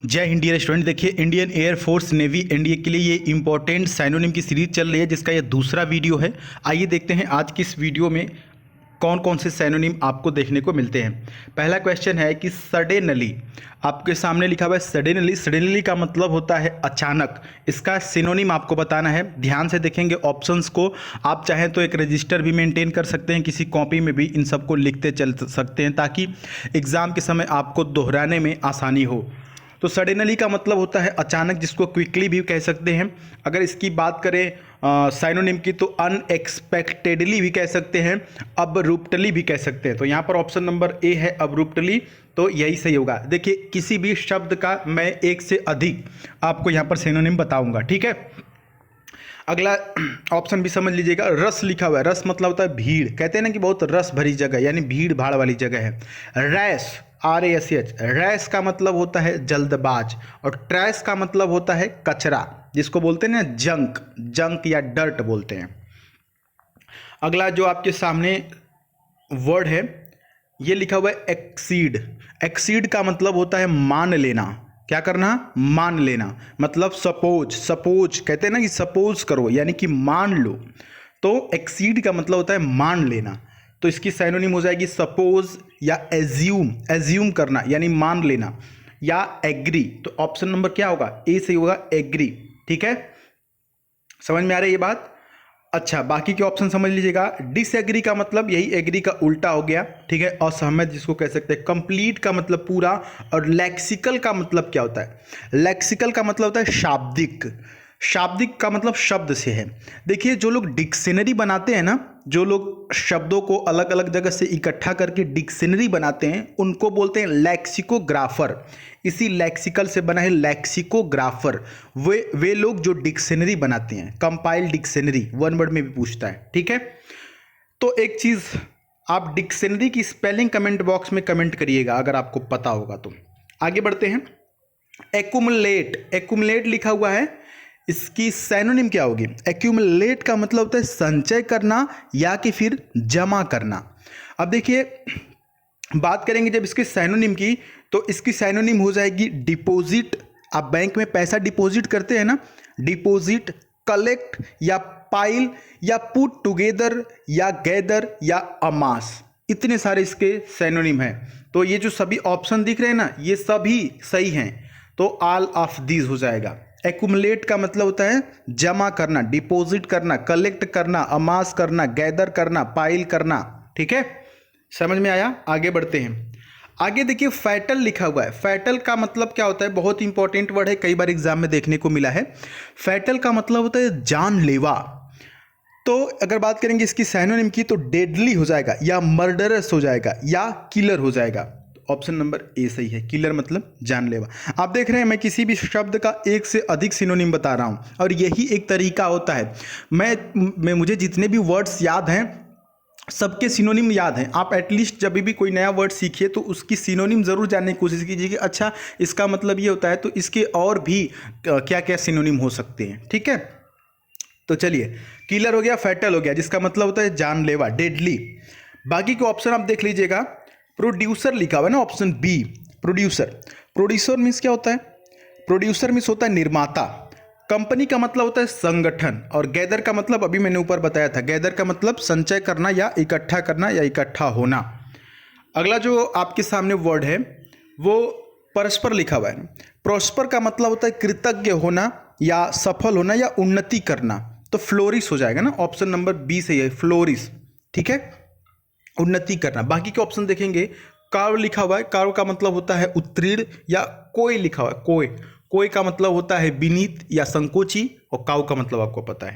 जय Hind dear student. देखिए, Indian air force navy NDA के लिए ये इंपॉर्टेंट साइनोनिम की सीरीज चल रही है, जिसका ये दूसरा वीडियो है। आइए देखते हैं आज की इस वीडियो में कौन कौन से साइनोनिम आपको देखने को मिलते हैं। पहला क्वेश्चन है कि सडेनली, आपके सामने लिखा हुआ है सडेनली। सडेनली का मतलब होता है अचानक। इसका सिनोनिम आपको बताना है। ध्यान से देखेंगे ऑप्शंस को। आप चाहें तो एक रजिस्टर भी मेंटेन कर सकते हैं, किसी कॉपी में भी इन सबको लिखते चल सकते हैं, ताकि एग्ज़ाम के समय आपको दोहराने में आसानी हो। तो सडनली का मतलब होता है अचानक, जिसको क्विकली भी कह सकते हैं। अगर इसकी बात करें साइनोनिम की, तो अनएक्सपेक्टेडली भी कह सकते हैं, अब्रुप्टली भी कह सकते हैं। तो यहाँ पर ऑप्शन नंबर ए है अब्रुप्टली, तो यही सही होगा। देखिए, किसी भी शब्द का मैं एक से अधिक आपको यहाँ पर सिनोनिम बताऊंगा, ठीक है। अगला ऑप्शन भी समझ लीजिएगा, रस लिखा हुआ है। रस मतलब होता है भीड़, कहते हैं ना कि बहुत रस भरी जगह, यानी भीड़ भाड़ वाली जगह है। रैश, RASH, रैश का मतलब होता है जल्दबाज, और ट्रैश का मतलब होता है कचरा, जिसको बोलते हैं ना जंक, जंक या डर्ट बोलते हैं। अगला जो आपके सामने वर्ड है, ये लिखा हुआ है एक्सीड। एक्सीड का मतलब होता है मान लेना। क्या करना? मान लेना। मतलब सपोज, सपोज कहते हैं ना कि सपोज करो, यानी कि मान लो। तो एक्सीड का मतलब होता है मान लेना। तो इसकी साइनोनिम हो जाएगी सपोज या एज्यूम, एज्यूम करना यानी मान लेना, या एग्री। तो ऑप्शन नंबर क्या होगा? ए सही होगा, एग्री। ठीक है, समझ में आ रही है ये बात? अच्छा, बाकी के ऑप्शन समझ लीजिएगा। डिसएग्री का मतलब यही एग्री का उल्टा हो गया, ठीक है। असहमत जिसको कह सकते हैं। कंप्लीट का मतलब पूरा। और लेक्सिकल का मतलब क्या होता है? लेक्सिकल का मतलब होता है शाब्दिक। शाब्दिक का मतलब शब्द से है। देखिए, जो लोग डिक्शनरी बनाते हैं ना, जो लोग शब्दों को अलग अलग जगह से इकट्ठा करके डिक्शनरी बनाते हैं, उनको बोलते हैं लेक्सिकोग्राफर। इसी लेक्सिकल से बना है लेक्सिकोग्राफर। वे लोग जो डिक्शनरी बनाते हैं, कंपाइल डिक्शनरी, वन वर्ड में भी पूछता है, ठीक है। तो एक चीज, आप डिक्शनरी की स्पेलिंग कमेंट बॉक्स में कमेंट करिएगा अगर आपको पता होगा तो। आगे बढ़ते हैं। एक्युमुलेट, एक्युमुलेट लिखा हुआ है, इसकी सैनोनिम क्या होगी? एक्यूमुलेट का मतलब होता है संचय करना या कि फिर जमा करना। अब देखिए, बात करेंगे जब इसकी सैनोनिम की, तो इसकी सैनोनिम हो जाएगी डिपॉजिट। आप बैंक में पैसा डिपॉजिट करते हैं ना, डिपॉजिट, कलेक्ट या पाइल या पुट टुगेदर या गैदर या अमास, इतने सारे इसके सैनोनिम हैं। तो ये जो सभी ऑप्शन दिख रहे हैं ना, ये सभी सही हैं। तो ऑल ऑफ दीज हो जाएगा। एक्युमुलेट का मतलब होता है जमा करना, डिपॉजिट करना, कलेक्ट करना, अमास करना, गैदर करना, पाइल करना, ठीक है। समझ में आया? आगे बढ़ते हैं। आगे देखिए, फैटल लिखा हुआ है। फैटल का मतलब क्या होता है? बहुत इंपॉर्टेंट वर्ड है, कई बार एग्जाम में देखने को मिला है। फैटल का मतलब होता है जानलेवा। तो अगर बात करेंगे इसकी सैनोनिम की, तो डेडली हो जाएगा, या मर्डरस हो जाएगा, या किलर हो जाएगा। ऑप्शन नंबर ए सही है, किलर मतलब जानलेवा। आप देख रहे हैं, मैं किसी भी शब्द का एक से अधिक सिनोनिम बता रहा हूं, और यही एक तरीका होता है। मुझे जितने भी वर्ड्स याद हैं, सबके सिनोनिम याद हैं। आप एटलीस्ट जब भी कोई नया वर्ड सीखिए तो उसकी सिनोनिम जरूर जानने की कोशिश कीजिए कि अच्छा, इसका मतलब ये होता है, तो इसके और भी क्या क्या सिनोनिम हो सकते हैं, ठीक है। तो चलिए, किलर हो गया, फैटल हो गया, जिसका मतलब होता है जानलेवा, डेडली। बाकी के ऑप्शन आप देख लीजिएगा। प्रोड्यूसर लिखा हुआ है ना, option B, producer. Producer means क्या होता है? प्रोड्यूसर मीन्स होता है निर्माता। कंपनी का मतलब होता है संगठन। और गैदर का मतलब अभी मैंने ऊपर बताया था, गैदर का मतलब संचय करना या इकट्ठा करना या इकट्ठा होना। अगला जो आपके सामने वर्ड है, वो परस्पर लिखा हुआ है। प्रोस्पर का मतलब होता है कृतज्ञ होना या सफल होना या उन्नति करना। तो फ्लोरिश हो जाएगा ना, ऑप्शन नंबर बी सही है, फ्लोरिश, ठीक है, उन्नति करना। बाकी के ऑप्शन देखेंगे। कार्व लिखा हुआ है, कार्व का मतलब होता है उत्तीर्ण, या कोय लिखा हुआ है, कोय, कोय का मतलब होता है विनीत या संकोची, और काव का मतलब आपको पता है।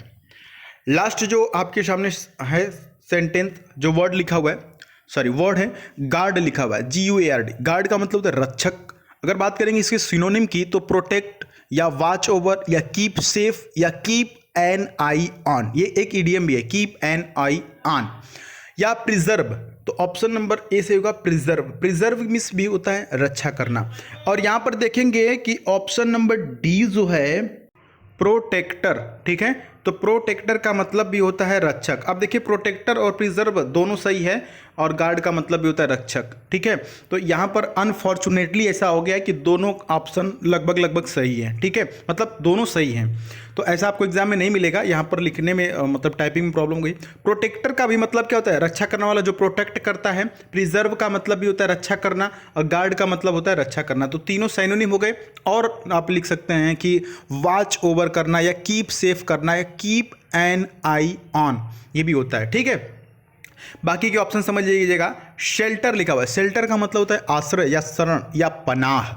लास्ट जो आपके सामने है सेंटेंस, जो वर्ड लिखा हुआ है, सॉरी वर्ड है, गार्ड लिखा हुआ है, GUARD। गार्ड का मतलब होता है रक्षक। अगर बात करेंगे इसके सिनोनिम की, तो प्रोटेक्ट या वॉच ओवर या कीप सेफ या कीप एन आई ऑन, ये एक इडियम भी है, कीप एन आई ऑन, या प्रिजर्व। तो ऑप्शन नंबर ए से होगा प्रिजर्व। प्रिजर्व मीन्स भी होता है रक्षा करना। और यहां पर देखेंगे कि ऑप्शन नंबर डी जो है प्रोटेक्टर, ठीक है। तो प्रोटेक्टर का मतलब भी होता है रक्षक। अब देखिए, प्रोटेक्टर और प्रिजर्व दोनों सही है, और गार्ड का मतलब भी होता है रक्षक, ठीक है। तो यहाँ पर अनफॉर्चुनेटली ऐसा हो गया है कि दोनों ऑप्शन लगभग सही है, ठीक है, मतलब दोनों सही हैं। तो ऐसा आपको एग्जाम में नहीं मिलेगा, यहाँ पर लिखने में मतलब टाइपिंग में प्रॉब्लम गई। प्रोटेक्टर का भी मतलब क्या होता है, रक्षा करने वाला, जो प्रोटेक्ट करता है। प्रिजर्व का मतलब भी होता है रक्षा करना, और गार्ड का मतलब होता है रक्षा करना। तो तीनों साइनोनिम हो गए। और आप लिख सकते हैं कि वॉच ओवर करना या कीप सेफ करना या कीप एन आई ऑन, ये भी होता है, ठीक है। बाकी के ऑप्शन समझ लीजिएगा। शेल्टर लिखा हुआ है, शेल्टर का मतलब होता है आश्रय या शरण या पनाह।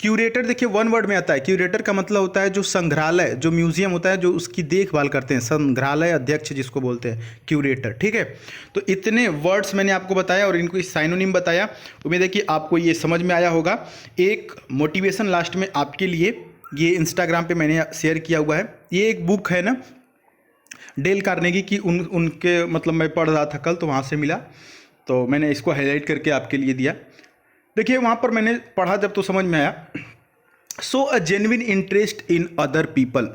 क्यूरेटर देखिए वन वर्ड में आता है। क्यूरेटर का मतलब होता है जो संग्रहालय, जो म्यूजियम होता है, जो उसकी देखभाल करते हैं, संग्रहालय अध्यक्ष जिसको बोलते हैं क्यूरेटर, ठीक है। तो इतने वर्ड्स मैंने आपको बताया और इनको साइनोनिम बताया। उम्मीद है कि आपको ये समझ में आया होगा। एक मोटिवेशन लास्ट में आपके लिए, ये इंस्टाग्राम पे मैंने शेयर किया हुआ है। ये एक बुक है ना डेल कार्नेगी की, उनके मतलब मैं पढ़ रहा था कल तो वहाँ से मिला, तो मैंने इसको हाईलाइट करके आपके लिए दिया। देखिए वहाँ पर मैंने पढ़ा जब तो समझ में आया। So a genuine interest in other people.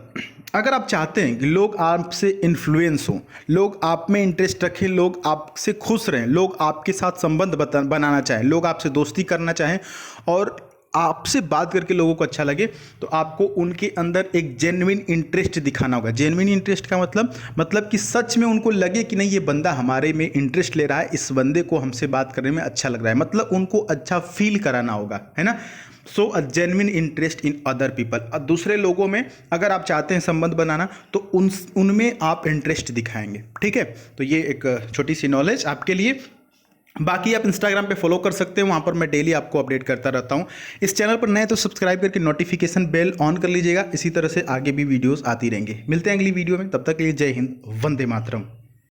अगर आप चाहते हैं कि लोग आपसे इन्फ्लुएंस हों, लोग आप में इंटरेस्ट रखें, लोग आपसे खुश रहें, लोग आपके साथ संबंध बनाना चाहें, लोग आपसे दोस्ती करना चाहें और आपसे बात करके लोगों को अच्छा लगे, तो आपको उनके अंदर एक जेन्युइन इंटरेस्ट दिखाना होगा। जेन्युइन इंटरेस्ट का मतलब कि सच में उनको लगे कि नहीं ये बंदा हमारे में इंटरेस्ट ले रहा है, इस बंदे को हमसे बात करने में अच्छा लग रहा है, मतलब उनको अच्छा फील कराना होगा, है ना। So a genuine interest in other people. दूसरे लोगों में अगर आप चाहते हैं संबंध बनाना तो उनमें आप इंटरेस्ट दिखाएंगे, ठीक है। तो ये एक छोटी सी नॉलेज आपके लिए। बाकी आप इंस्टाग्राम पे फॉलो कर सकते हैं, वहाँ पर मैं डेली आपको अपडेट करता रहता हूँ। इस चैनल पर नए तो सब्सक्राइब करके नोटिफिकेशन बेल ऑन कर लीजिएगा। इसी तरह से आगे भी वीडियोस आती रहेंगी। मिलते हैं अगली वीडियो में, तब तक के लिए जय हिंद, वंदे मातरम।